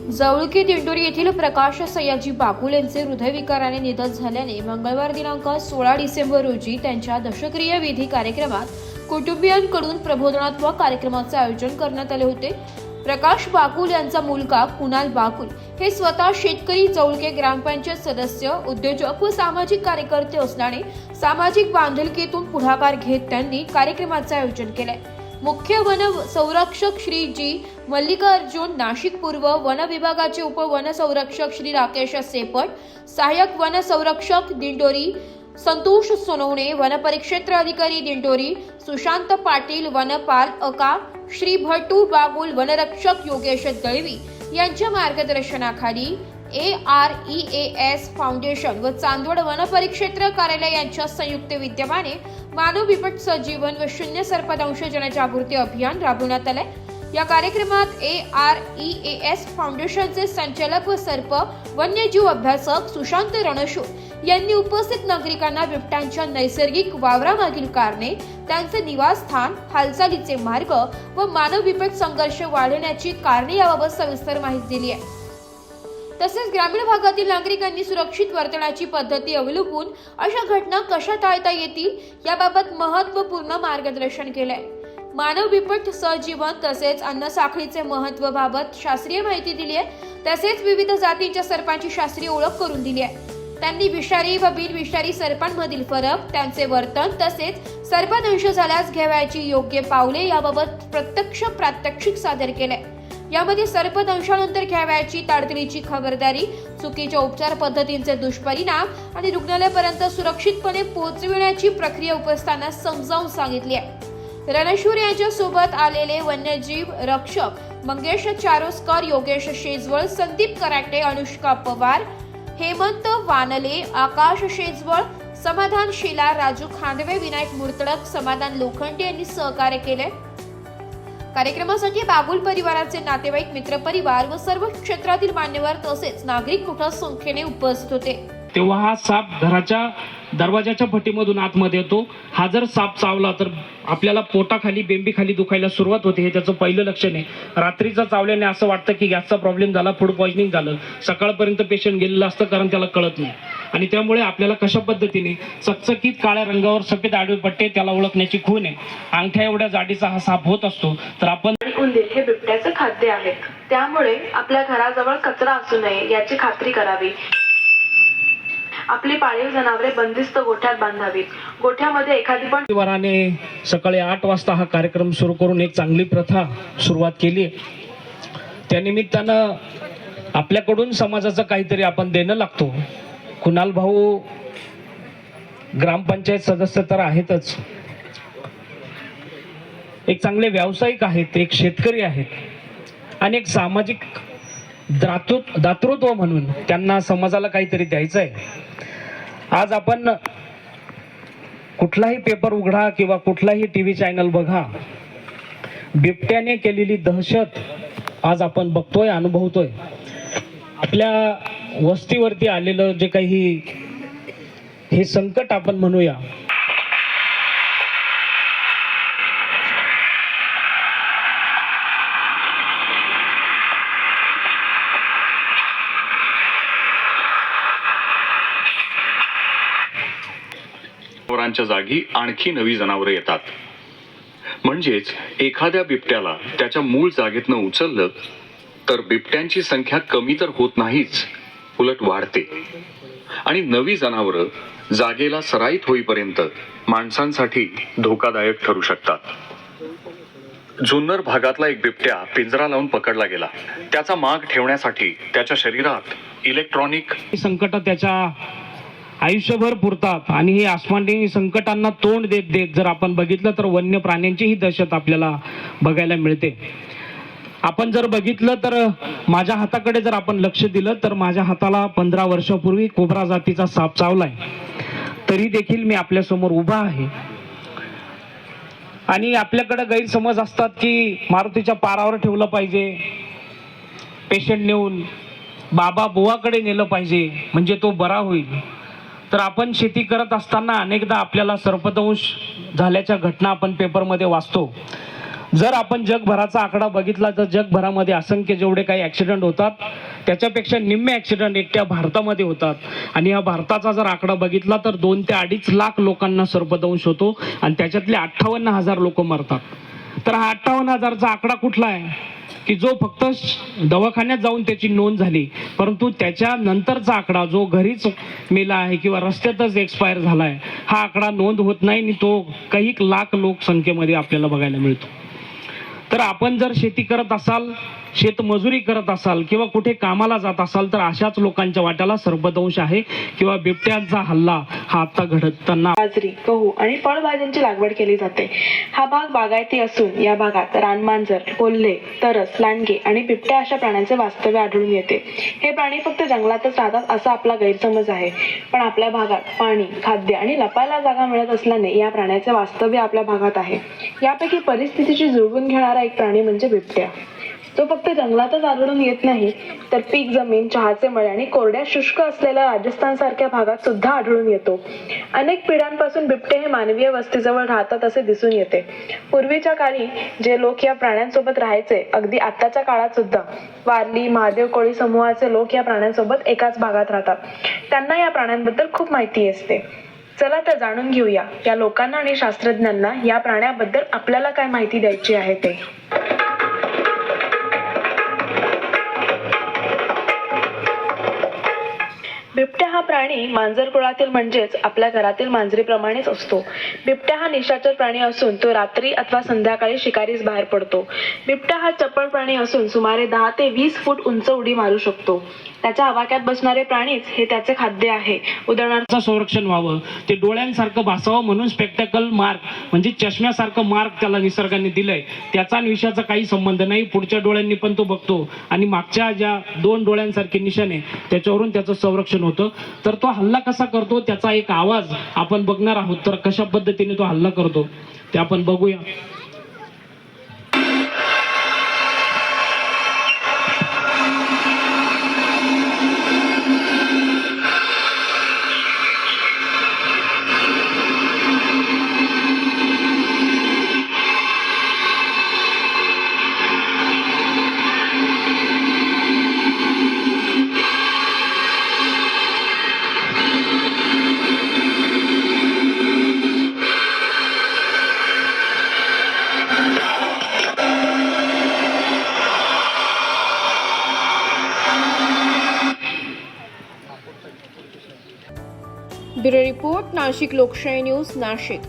जवळकी दिंडोरी येथील प्रकाश सयाजी बाकुल यांचे हृदयविकाराने निधन झाल्याने मंगळवार दिनांक 16 डिसेंबर रोजी त्यांच्या दशक्रिया विधी कार्यक्रमात कुटुंबियांकडून प्रबोधनात्मक कार्यक्रमाचे आयोजन करण्यात आले होते। प्रकाश बाकुल यांचा मुलगा कुणाल बाकुल हे स्वतः शेतकरी, जवळके ग्रामपंचायत सदस्य, उद्योजक व सामाजिक कार्यकर्ते असल्याने सामाजिक बांधिलकीतून पुढाकार घेत त्यांनी कार्यक्रमाचे आयोजन केले। मुख्य वन संरक्षक श्री जी मल्लिकार्जुन, नाशिक पूर्व वन विभागाचे उप वन संरक्षक श्री राकेश सेपट, सहाय्यक वन संरक्षक दिंडोरी संतोष सोनवणे, वन परिक्षेत्र अधिकारी दिंडोरी सुशांत पाटील, वनपाल अका श्री भट्टू बागुल, वनरक्षक योगेश दळवी यांच्या मार्गदर्शनाखाली AREAS फाउंडेशन व चांदवड वन परिक्षेत्र कार्यालय यांच्या संयुक्त विद्यमाने मानव बिबट सजीवन व शून्य सर्पदंश जनजागृती अभियान राबवण्यात आले। या कार्यक्रमात AREAS फाउंडेशनचे संचालक व सर्प वन्यजीव अभ्यासक सुशांत रणशूर यांनी उपस्थित नागरिकांना बिबट्यांच्या नैसर्गिक वावरामागील कारणे, त्यांचे निवासस्थान, हालचालीचे मार्ग व मानव बिबट संघर्ष वाढण्याची कारणे याबाबत सविस्तर माहिती दिली आहे। तसेच ग्रामीण भागातील नागरिकांनी सुरक्षित वर्तनाची पद्धती अवलंबून अशा घटना कशा टाळता येतील याबाबत महत्त्वपूर्ण मार्गदर्शन केले। मानव बिबट सहजीवन तसेच अन्न साखळीचे महत्त्व बाबत शास्त्रीय माहिती दिली आहे। तसेच विविध जातींच्या सर्पांची शास्त्रीय ओळख करून दिली आहे। त्यांनी विषारी व बिनविषारी सर्पांमधील फरक, त्यांचे वर्तन तसेच सर्पदंश झाल्यास घ्यावयाची योग्य पावले याबाबत प्रत्यक्ष प्रात्यक्षिक सादर केले। यामध्ये सर्पदंशानंतर घ्यावयाची तातडीची खबरदारी, चुकीच्या उपचार पद्धतींचे दुष्परिणाम आणि रुग्णालयापर्यंत सुरक्षितपणे पोहोचविण्याची प्रक्रिया उपस्थितांना समजावून सांगितली आहे। रणशूर यांच्या सोबत आलेले वन्यजीव रक्षक मंगेश चारोस्कर, योगेश शेजवळ, संदीप कराटे, अनुष्का पवार, हेमंत वानले, आकाश शेजवळ, समाधान शिला, राजू खांदवे, विनायक मुर्तडक, समाधान लोखंडे यांनी सहकार्य केले। कार्यक्रमासाठी बागुल परिवाराचे नातेवाईक, मित्रपरिवार व सर्व क्षेत्रातील मान्यवर तसेच नागरिक मोठ्या संख्येने उपस्थित होते। तेव्हा हा साप घराच्या दरवाजाच्या फटीमधून आतमध्ये येतो। हा जर साप चावला तर आपल्याला पोटाखाली, बेंबीखाली दुखायला सुरुवात होते। हे त्याचं पहिलं लक्षण आहे। रात्रीचा चावल्याने असं वाटतं की गॅसचा प्रॉब्लेम झाला, फूड पॉइझनिंग झालं, सकाळपर्यंत पेशंट गेलेलं असतं कारण त्याला कळत नाही। आणि त्यामुळे आपल्याला कशा पद्धतीने चकचकीत काळ्या रंगावर सफेद आडवे पट्टे, त्याला ओळखण्याची खूण आहे। अंगठ्या एवढ्या जाडीचा हा साप होत असतो। तर आपण उंदीर हे बिबट्याचे खाद्य आहेत, त्यामुळे आपल्या घराजवळ कचरा असू नये याची खात्री करावी। आपली पाळीव जनावरे बंदिस्त गोठ्यात बांधावीत। गोठ्यामध्ये एखादी पण परिवाराने सकाळी 8 वाजता हा कार्यक्रम सुरू करून एक चांगली प्रथा सुरुवात केली आहे। त्यानिमित्तानं आपल्याकडून समाजाचं काहीतरी आपण देणं लागतो। कुणाल भाऊ ग्रामपंचायत सदस्य तर आहेतच, एक चांगले व्यावसायिक आहेत, एक शेतकरी आहेत आणि एक सामाजिक दातृत्व म्हणून त्यांना समाजाला काहीतरी द्यायचं आहे। आज आपण कुठलाही पेपर उघडा किंवा कुठलाही टीव्ही चॅनल बघा, बिबट्याने केलेली दहशत आज आपण बघतोय, अनुभवतोय। आपल्या वस्तीवरती आलेलं जे काही हे संकट आपण म्हणूया, जनावरांच्या जागी आणखी नवी जनावरे येतात। म्हणजेच एखाद्या बिबट्याला त्याच्या मूळ जागेतनं उचललं तर बिबट्यांची संख्या कमी तर होत नाहीच, उलट वाढते आणि नवी जनावरं जागेला सराईत होईपर्यंत माणसांसाठी धोकादायक ठरू शकतात। जुन्नर भागातला एक बिबट्या पिंजरा लावून पकडला गेला। त्याचा माग ठेवण्यासाठी त्याच्या शरीरात इलेक्ट्रॉनिक संकट त्याच्या आयुष्यभर पुरतात आणि हे आसमानी संकटांना तोंड देत देत जर आपण बघितलं तर वन्य प्राण्यांचीही दहशत आपल्याला बघायला मिळते। आपण जर बघितलं तर माझ्या हाताकडे जर आपण लक्ष दिलं तर माझ्या हाताला 15 वर्षापूर्वी कोब्रा जातीचा साप चावलाय, तरी देखील मी आपल्या समोर उभा आहे। आणि आपल्याकडे गैरसमज असतात की मारुतीच्या पारावर ठेवलं पाहिजे, पेशंट नेऊन बाबा बुवाकडे नेलं पाहिजे म्हणजे तो बरा होईल। तर आपण शेती करत असताना अनेकदा आपल्याला सर्पदंश झाल्याच्या घटना आपण पेपरमध्ये वाचतो। जर आपण जगभराचा आकडा बघितला तर जगभरामध्ये असंख्य जेवढे काही ॲक्सिडेंट होतात त्याच्यापेक्षा निम्मे ॲक्सिडेंट एकट्या भारतामध्ये होतात. आणि या भारताचा जर आकडा बघितला तर 2 ते 2.5 लाख लोकांना सर्पदंश होतो आणि त्याच्यातले 58,000 लोक मरतात. तर हा 58,000चा आकडा कुठला आहे की जो फक्त दवाखान्यात जाऊन त्याची नोंद झाली, परंतु त्याच्या नंतरचा आकडा जो घरीच मेला आहे किंवा रस्त्यातच एक्सपायर झाला आहे हा आकडा नोंद होत नाही आणि तो काही लाख लोकसंख्येमध्ये आपल्याला बघायला मिळतो. तर आपण जर शेती करत असाल, शेतमजुरी करत असाल किंवा कुठे कामाला जात असाल तर अशाच लोकांच्या वाट्याला सर्पदंश आहे किंवा बिबट्यांचा हल्ला हा आता घडताना. बाजरी, गहू आणि फळभाज्यांची लागवड केली जाते. हा भाग बागायती असून या भागात रानमांजर, कोल्हे, तरस, लांडगे आणि बिबट्या अशा प्राण्यांचे वास्तव्य आढळून येते. हे प्राणी फक्त जंगलातच राहतात असा आपला गैरसमज आहे, पण आपल्या भागात पाणी, खाद्य आणि लपायला जागा मिळत असल्याने या प्राण्याचे वास्तव्य आपल्या भागात आहे. यापैकी परिस्थितीशी जुळवून घेणारा एक प्राणी म्हणजे बिबट्या. तो फक्त जंगलातच आढळून येत नाही तर पीक जमीन, चहाचे मळे आणि कोरड्या शुष्क असलेल्या राजस्थान सारख्या भागात सुद्धा आढळून येतो. अनेक पिढ्यांपासून बिबटे हे मानवीय वस्तीजवळ राहतात असे दिसून येते. पूर्वीच्या काळी जे लोक या प्राण्यांसोबत राहायचे, अगदी आताच्या काळात सुद्धा वारली, महादेव कोळी समूहाचे लोक या प्राण्यांसोबत एकाच भागात राहतात. त्यांना या प्राण्यांबद्दल खूप माहिती असते. चला तर जाणून घेऊया या लोकांना आणि शास्त्रज्ञांना या प्राण्याबद्दल आपल्याला काय माहिती द्यायची आहे ते. बिबट्या हा प्राणी मांजर कुळातील म्हणजेच आपल्या घरातील मांजरीप्रमाणेच असतो. बिबट्या हा निशाचर प्राणी असून तो रात्री अथवा संध्याकाळी शिकारीस बाहेर पडतो. बिबट्या हा चपळ प्राणी असून सुमारे 10 ते 20 फूट उंच उडी मारू शकतो. त्याच्या आवाक्यात बसणारे प्राणीच हे त्याचे खाद्य आहे. उदाहरणार्थ संरक्षण व्हावं, ते डोळ्यांसारखं भासावं म्हणून स्पेक्टॅकल मार्क म्हणजे चष्म्यासारखं मार्क त्याला निसर्गाने दिलंय. त्याचा आणि विषयाचा काही संबंध नाही. पुढच्या डोळ्यांनी पण तो बघतो आणि मागच्या ज्या 2 डोळ्यांसारखे निशाणे त्याच्यावरून त्याचं संरक्षण होतं. तर तो हल्ला कसा करतो त्याचा एक आवाज आपण बघणार आहोत. तर कशा पद्धतीने तो हल्ला करतो ते आपण बघूया. ब्युरो रिपोर्ट, नाशिक लोकशाही न्यूज, नाशिक.